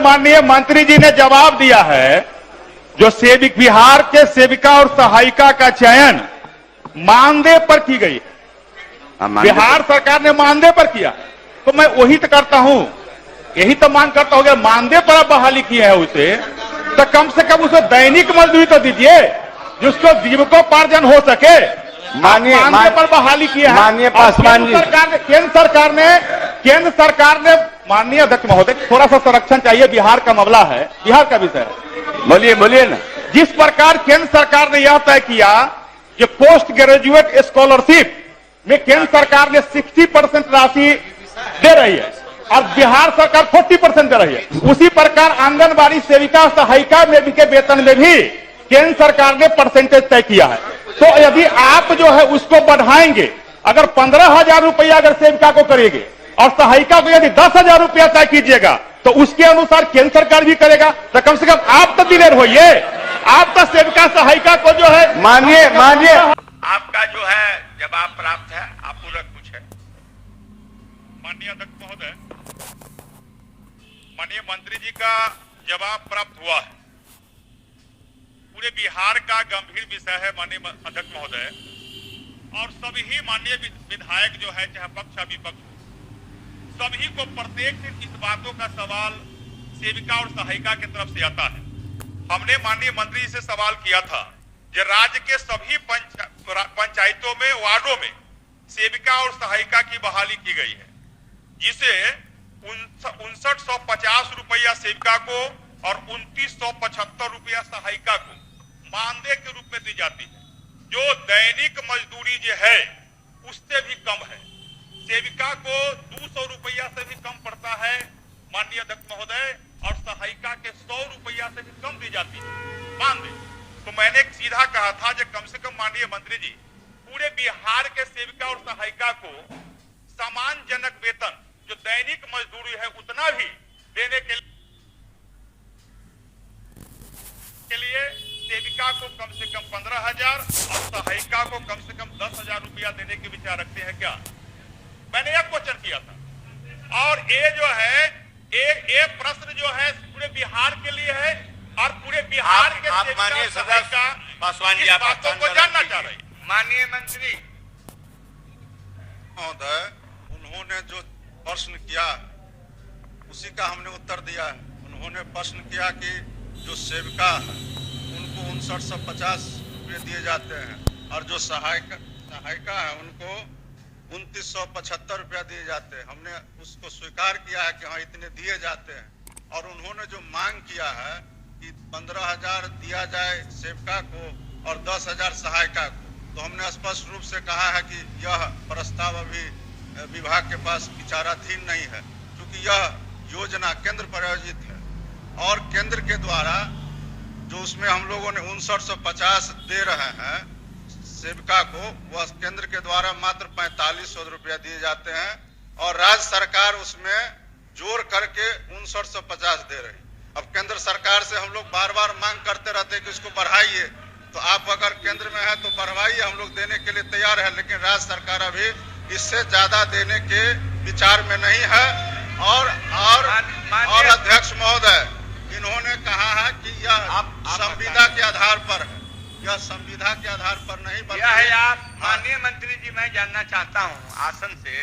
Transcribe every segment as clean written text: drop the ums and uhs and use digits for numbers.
माननीय मंत्री जी ने जवाब दिया है, जो बिहार के सेविका और सहायिका का चयन मानदेय पर की गई है, बिहार सरकार ने मानदेय पर किया, तो मैं वही तो करता हूं, यही तो मांग करता हूं। मानदेय पर आप बहाली किए है उसे, तो कम से कम उसे दैनिक मजदूरी तो दीजिए, जिसको जीविकोपार्जन हो सके। मानदेय पर बहाली किया है। माननीय पासवान जी, केंद्र सरकार ने माननीय अध्यक्ष महोदय, थोड़ा सा संरक्षण चाहिए, बिहार का मामला है, बिहार का विषय है। बोलिए ना। जिस प्रकार केंद्र सरकार ने यह तय किया कि पोस्ट ग्रेजुएट स्कॉलरशिप में केंद्र सरकार ने 60% राशि दे रही है और बिहार सरकार 40% दे रही है, उसी प्रकार आंगनबाड़ी सेविका सहायिका में भी के वेतन में भी केंद्र सरकार ने परसेंटेज तय किया है। तो यदि आप जो है उसको बढ़ाएंगे, अगर 15,000 रुपया अगर सेविका को करेंगे और सहायिका को यदि 10,000 रुपया तय कीजिएगा, तो उसके अनुसार केंद्र सरकार भी करेगा। तो कम से कम आप तो दिलेर होइए, आप तो सेविका सहायिका को जो है मानिए आपका जो है जवाब प्राप्त है, आप पूरक पूछे। माननीय अध्यक्ष महोदय, माननीय मंत्री जी का जवाब प्राप्त हुआ है। पूरे बिहार का गंभीर विषय है माननीय अध्यक्ष महोदय, और सभी माननीय विधायक जो है, चाहे पक्ष या विपक्ष, सभी को प्रत्येक दिन इस बातों का सवाल सेविका और सहायिका की तरफ से आता है। हमने माननीय मंत्री जी से सवाल किया था कि राज्य के सभी पंचायतों में, वार्डों में सेविका और सहायिका की बहाली की गई है, जिसे 5950 रुपया सेविका को और 2975 रुपया सहायिका को मानदेय के रूप में दी जाती है, जो दैनिक मजदूरी जो है उससे भी कम है। सेविका को 200 रुपया से भी कम पड़ता है माननीय अध्यक्ष महोदय, और सहायिका के 100 रुपया से भी कम दी जाती है मानदेय। तो मैंने सीधा कहा था कि कम से कम माननीय मंत्री जी पूरे बिहार के सेविका और सहायिका को सम्मानजनक वेतन जो दैनिक मजदूरी है उतना भी देने के लिए सेविका को कम से कम 15,000 और सहायिका को कम से कम 10,000 रुपया देने के विचार रखते हैं क्या? मैंने यह क्वेश्चन किया था, और ये जो है ये प्रश्न जो है पूरे बिहार के लिए है, और पूरे बिहार के माननीय सदस्य पासवान जी, आप बातों को जानना चाह रहे हैं। माननीय मंत्री महोदय, उन्होंने जो प्रश्न किया उसी का हमने उत्तर दिया है। उन्होंने प्रश्न किया कि जो सेविका है उनको 5950 रुपये दिए जाते हैं, और जो सहायिका है उनको 2975 रुपया दिए जाते हैं। हमने उसको स्वीकार किया है कि हाँ इतने दिए जाते हैं, और उन्होंने जो मांग किया है कि 15,000 दिया जाए सेविका को और 10,000 सहायिका को, तो हमने स्पष्ट रूप से कहा है कि यह प्रस्ताव अभी विभाग के पास विचाराधीन नहीं है, क्योंकि यह योजना केंद्र प्रायोजित है, और केंद्र के द्वारा जो उसमें हम लोगों ने 5950 दे रहे हैं सेविका को, वह केंद्र के द्वारा मात्र 4500 रुपया दिए जाते हैं, और राज्य सरकार उसमें जोड़ करके 5950 दे रही। अब केंद्र सरकार से हम लोग बार बार मांग करते रहते हैं कि इसको बढ़ाइए, तो आप अगर केंद्र में है तो बढ़वाइए, हम लोग देने के लिए तैयार है, लेकिन राज्य सरकार अभी इससे ज्यादा देने के विचार में नहीं है। और अध्यक्ष महोदय, इन्होंने कहा है कि यह संविदा के आधार पर है, यह संविदा के आधार पर नहीं बल्कि आप माननीय मंत्री जी, मैं जानना चाहता हूं आसन से,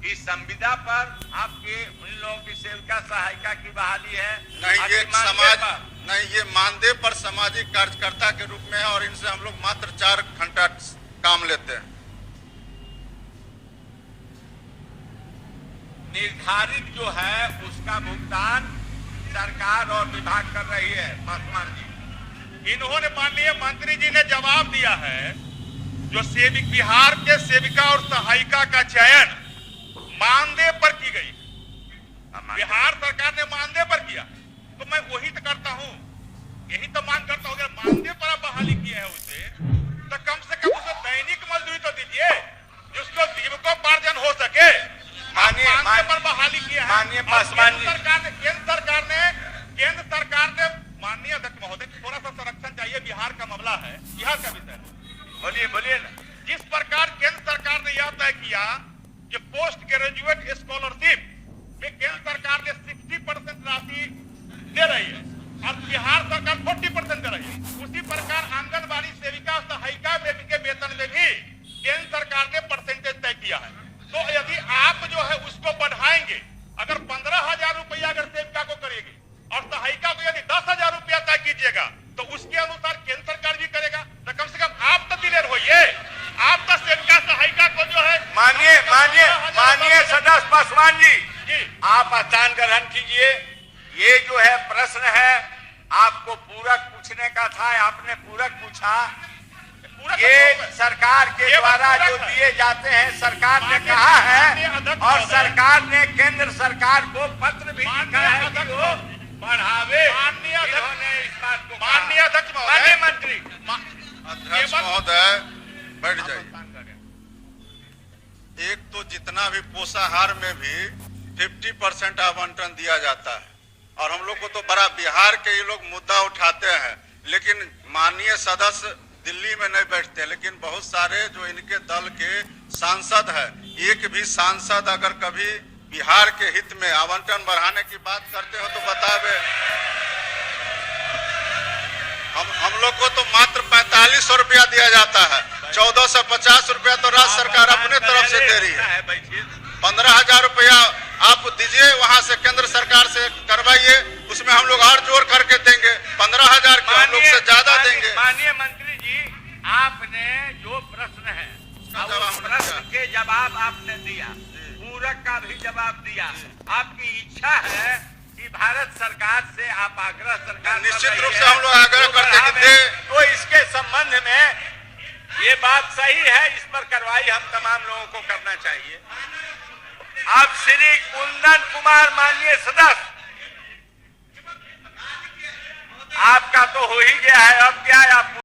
इस संविदा पर आपके उन लोगों की सेविका सहायिका की बहाली है? नहीं, ये समाज नहीं, ये मानदेय पर सामाजिक कार्यकर्ता के रूप में है, और इनसे हम लोग मात्र 4 घंटा काम लेते हैं। निर्धारित जो है उसका भुगतान सरकार और विभाग कर रही है। पासवान जी, इन्होंने माननीय मंत्री जी ने जवाब दिया है, जो बिहार के सेविका और सहायिका का चयन मानदेय पर की गई, बिहार सरकार ने मानदेय पर किया, तो मैं वही तो करता हूं, यही तो मांग करता हूं। अगर मानदेय पर आप बहाली किए है उसे, तो कम से कम उसे दैनिक मजदूरी तो दीजिए, जिसको जीविकोपार्जन हो सके। मानदेय पर बहाली किया है माननीय पासवान जी, केंद्र सरकार ने माननीय अध्यक्ष महोदय, थोड़ा सा संरक्षण चाहिए, बिहार का मामला है, बिहार का विषय है। बोलिए ना। जिस प्रकार केंद्र सरकार ने यह तय किया कि पोस्ट ग्रेजुएट स्कॉलरशिप में केंद्र सरकार ने 60% राशि और बिहार सरकार 40% दे रही है। उसी प्रकार आंगनबाड़ी सेविका और सहायिका के वेतन में भी केंद्र सरकार ने परसेंटेज तय किया है। तो यदि आप जो है उसको बढ़ाएंगे, अगर 15,000 रुपया अगर सेविका को करेगी और सहायिका को यदि 10,000 रुपया तय कीजिएगा तो उसके अनुसार केंद्र सरकार भी करेगा। तो कम से कम आप तो दिलेर होइए, आप तो सेविका सहायिका को जो है माननीय सदस्य पासवान जी, आप स्थान ग्रहण कीजिए। ये जो है प्रश्न है आपको पूरक पूछने का था, आपने पूरक पूछा। ये सरकार के द्वारा जो दिए जाते हैं, सरकार ने कहा है और सरकार ने केंद्र सरकार को पत्र भी लिखा है कि वो बढ़ावे। माननीय अध्यक्ष माननीय मंत्री अध्यक्ष महोदय बैठ जाइए। एक तो जितना भी पोषाहार में भी 50% आवंटन दिया जाता है और हम लोग को तो बड़ा बिहार के ये लोग मुद्दा उठाते हैं, लेकिन माननीय सदस्य दिल्ली में नहीं बैठते, लेकिन बहुत सारे जो इनके दल के सांसद है, एक भी सांसद अगर कभी बिहार के हित में आवंटन बढ़ाने की बात करते हो तो बतावे। हम लोग को तो मात्र 4500 रुपया दिया जाता है, 1450 रुपया तो राज्य सरकार अपने तरफ से दे रही है। 15,000 रुपया आप दीजिए, वहां से केंद्र सरकार से करवाइए, उसमें हम लोग और जोड़ करके देंगे। 15,000 के हम लोग से ज्यादा देंगे। माननीय मंत्री जी, आपने जो प्रश्न है उस प्रश्न के जवाब आपने दिया, पूरक का भी जवाब दिया। आपकी इच्छा है कि भारत सरकार से आप आग्रह सरकार निश्चित रूप से हम लोग आग्रह करते हैं तो इसके संबंध में ये बात सही है, इस पर कार्रवाई हम तमाम लोगों को करना चाहिए। अब श्री कुंदन कुमार माननीय सदस्य, आपका तो हो ही गया है, अब क्या है आप